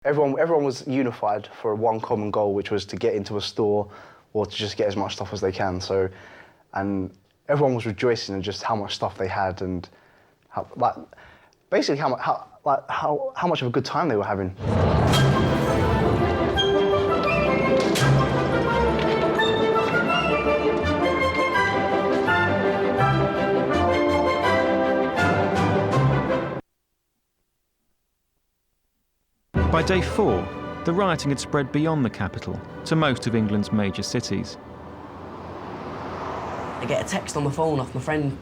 Everyone was unified for one common goal, which was to get into a store or to just get as much stuff as they can. So, and everyone was rejoicing in just how much stuff they had and basically how much of a good time they were having. By day 4, the rioting had spread beyond the capital to most of England's major cities. I get a text on my phone off my friend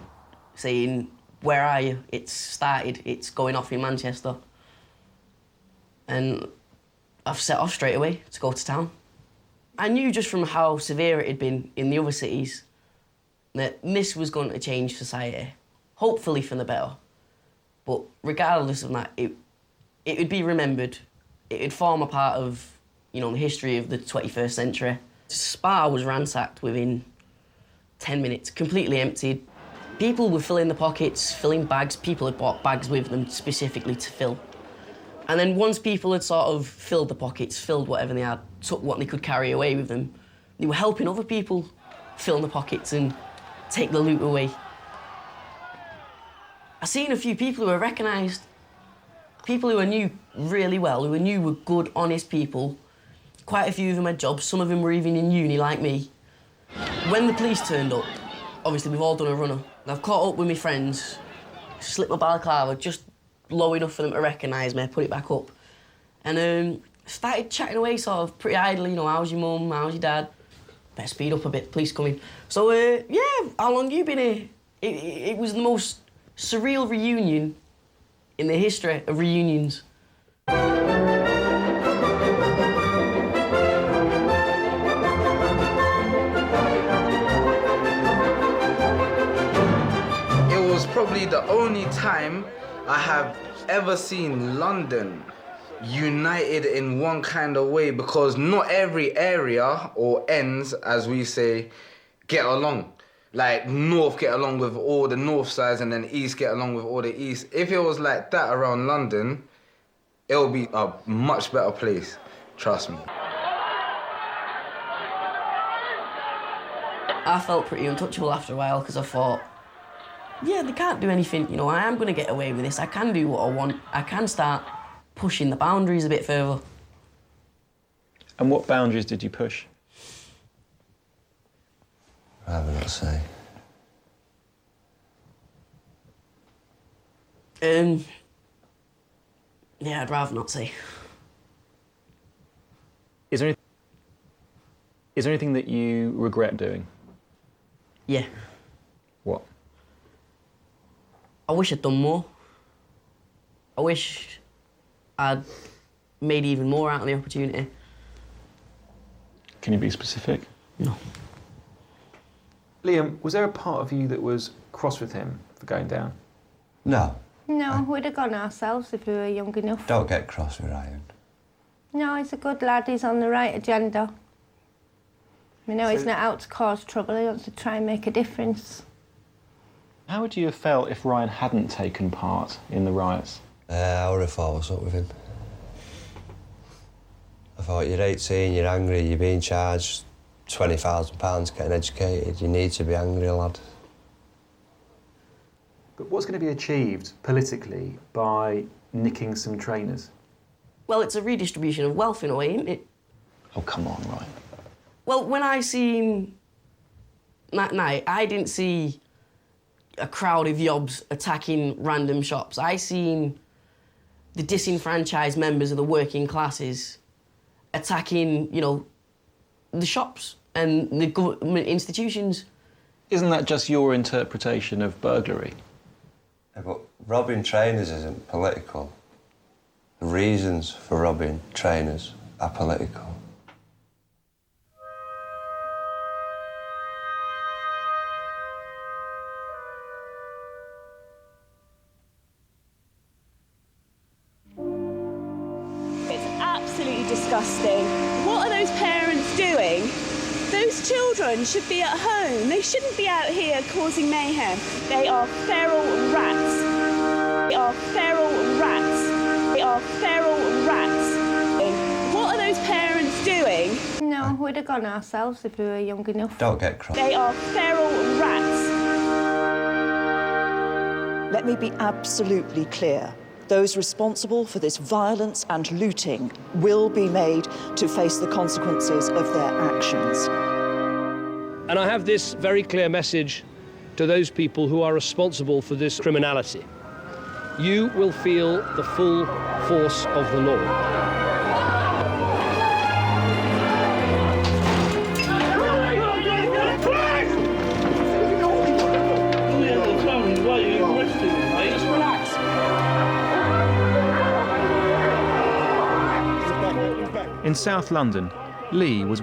saying, "Where are you? It's started, it's going off in Manchester." And I've set off straight away to go to town. I knew just from how severe it had been in the other cities that this was going to change society, hopefully for the better. But regardless of that, it would be remembered. It would form a part of, you know, the history of the 21st century. Spa was ransacked within 10 minutes, completely emptied. People were filling the pockets, filling bags. People had bought bags with them specifically to fill. And then once people had sort of filled the pockets, filled whatever they had, took what they could carry away with them, they were helping other people fill the pockets and take the loot away. I seen a few people who were recognised. People who I knew really well, who I knew were good, honest people. Quite a few of them had jobs, some of them were even in uni like me. When the police turned up, obviously we've all done a runner. I've caught up with my friends, slipped my balaclava just low enough for them to recognise me, put it back up. And started chatting away sort of pretty idly, you know, how's your mum, how's your dad? Better speed up a bit, police coming. So, yeah, how long you been here? It was the most surreal reunion in the history of reunions. It was probably the only time I have ever seen London united in one kind of way, because not every area or ends, as we say, get along. Like, north get along with all the north sides and then east get along with all the east. If it was like that around London, it would be a much better place, trust me. I felt pretty untouchable after a while because I thought, yeah, they can't do anything, you know, I am going to get away with this, I can do what I want, I can start pushing the boundaries a bit further. And what boundaries did you push? I'd rather not say. Yeah, I'd rather not say. Is there anything that you regret doing? Yeah. What? I wish I'd done more. I wish I'd made even more out of the opportunity. Can you be specific? No. Liam, was there a part of you that was cross with him for going down? No. No, we'd have gone ourselves if we were young enough. Don't get cross with Ryan. No, he's a good lad, he's on the right agenda. We know he's not out to cause trouble, he wants to try and make a difference. How would you have felt if Ryan hadn't taken part in the riots? I would have thought what's up with him. I thought, you're 18, you're angry, you're being charged £20,000 getting educated. You need to be angry, lad. But what's going to be achieved politically by nicking some trainers? Well, it's a redistribution of wealth in a way, isn't it? Oh, come on, Ryan. Well, when I seen that night, I didn't see a crowd of yobs attacking random shops. I seen the disenfranchised members of the working classes attacking, you know, the shops and the government institutions. Isn't that just your interpretation of burglary? Yeah, but robbing trainers isn't political. The reasons for robbing trainers are political. Disgusting. What are those parents doing? Those children should be at home. They shouldn't be out here causing mayhem. They are feral rats. They are feral rats. They are feral rats. we'd have gone ourselves if we were young enough. Don't get cross. They are feral rats. Let me be absolutely clear. Those responsible for this violence and looting will be made to face the consequences of their actions. And I have this very clear message to those people who are responsible for this criminality. You will feel the full force of the law. In South London, Lee was...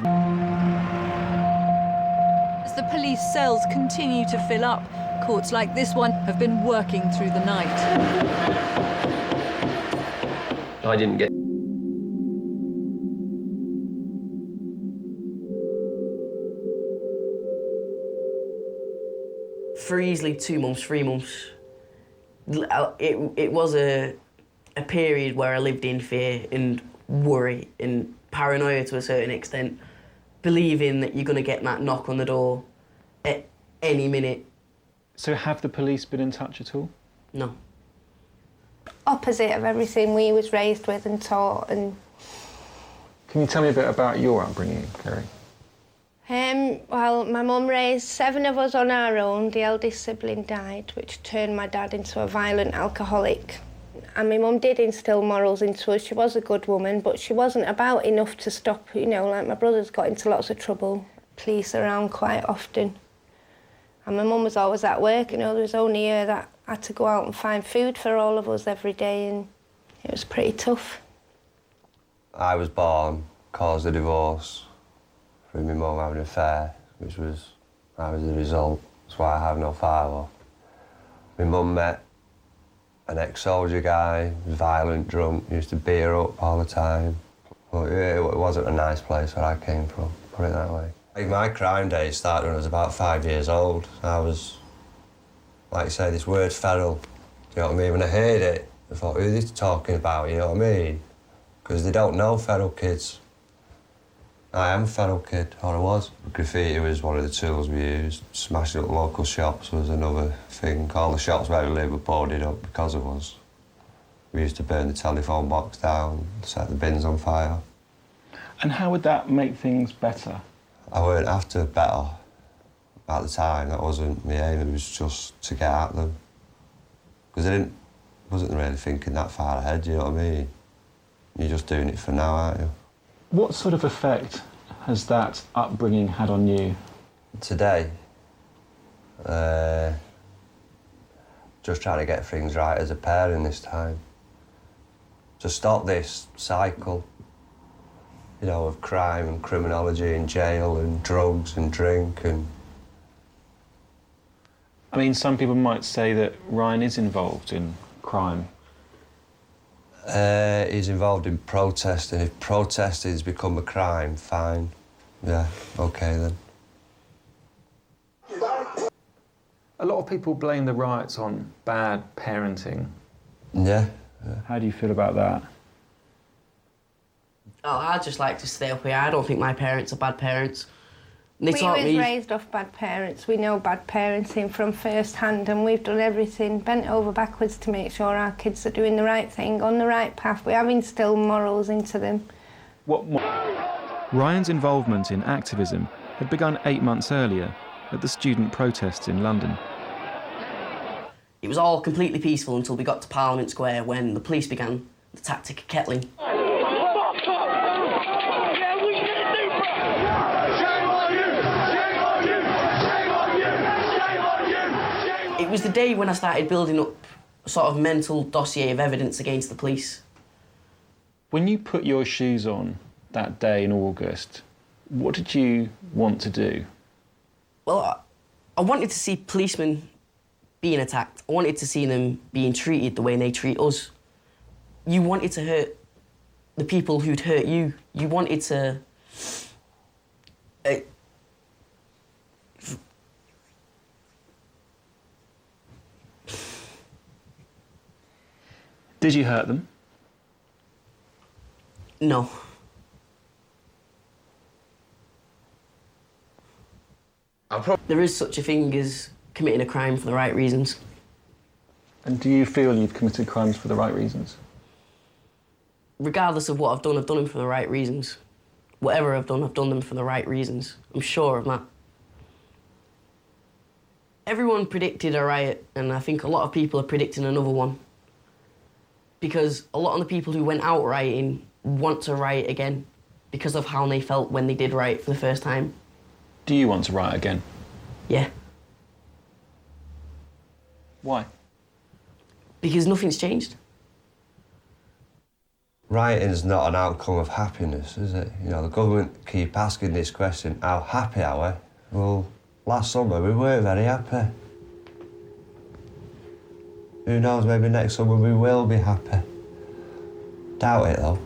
As the police cells continue to fill up, courts like this one have been working through the night. I didn't get... For easily 2 months, 3 months, it was a period where I lived in fear and worry and paranoia to a certain extent, believing that you're going to get that knock on the door at any minute. So have the police been in touch at all? No. Opposite of everything we was raised with and taught. And Can you tell me a bit about your upbringing, Kerry? well, my mum raised 7 of us on our own. The eldest sibling died, which turned my dad into a violent alcoholic. And my mum did instill morals into us. She was a good woman, but she wasn't about enough to stop, you know, like my brothers got into lots of trouble. Police around quite often. And my mum was always at work, you know, there was only her that had to go out and find food for all of us every day, and it was pretty tough. I was born, caused a divorce through my mum having an affair, which was the result. That's why I have no father. My mum met an ex-soldier guy, violent, drunk, used to beat her up all the time. But it wasn't a nice place where I came from, put it that way. Like, my crime days started when I was about 5 years old. I was, like you say, this word feral, do you know what I mean? When I heard it, I thought, who are they talking about, you know what I mean? Because they don't know feral kids. I am a feral kid, or I was. Graffiti was one of the tools we used. Smashing up local shops was another thing. All the shops where we lived were boarded up because of us. We used to burn the telephone box down, set the bins on fire. And how would that make things better? I weren't after better at the time. That wasn't my aim. It was just to get at them. Because I wasn't really thinking that far ahead, you know what I mean? You're just doing it for now, aren't you? What sort of effect has that upbringing had on you? Today, just trying to get things right as a parent this time. To stop this cycle, you know, of crime and criminology and jail and drugs and drink and... I mean, some people might say that Ryan is involved in crime. He's involved in protesting. If protesting's become a crime, fine. Yeah, OK then. A lot of people blame the riots on bad parenting. Yeah. How do you feel about that? Oh, I'd just like to stay up here. I don't think my parents are bad parents. They We taught was me... raised off bad parents. We know bad parenting from first hand, and we've done everything bent over backwards to make sure our kids are doing the right thing, on the right path. We have instilled morals into them. Ryan's involvement in activism had begun 8 months earlier at the student protests in London. It was all completely peaceful until we got to Parliament Square when the police began the tactic of kettling. It was the day when I started building up a sort of mental dossier of evidence against the police. When you put your shoes on that day in August, what did you want to do? Well, I wanted to see policemen being attacked. I wanted to see them being treated the way they treat us. You wanted to hurt the people who'd hurt you. You wanted to... Did you hurt them? No. There is such a thing as committing a crime for the right reasons. And do you feel you've committed crimes for the right reasons? Regardless of what I've done them for the right reasons. Whatever I've done them for the right reasons. I'm sure of that. Everyone predicted a riot, and I think a lot of people are predicting another one. Because a lot of the people who went out rioting want to riot again because of how they felt when they did riot for the first time. Do you want to riot again? Yeah. Why? Because nothing's changed. Rioting is not an outcome of happiness, is it? You know, the government keep asking this question, how happy are we? Well, last summer we weren't very happy. Who knows, maybe next summer we will be happy. Doubt it though.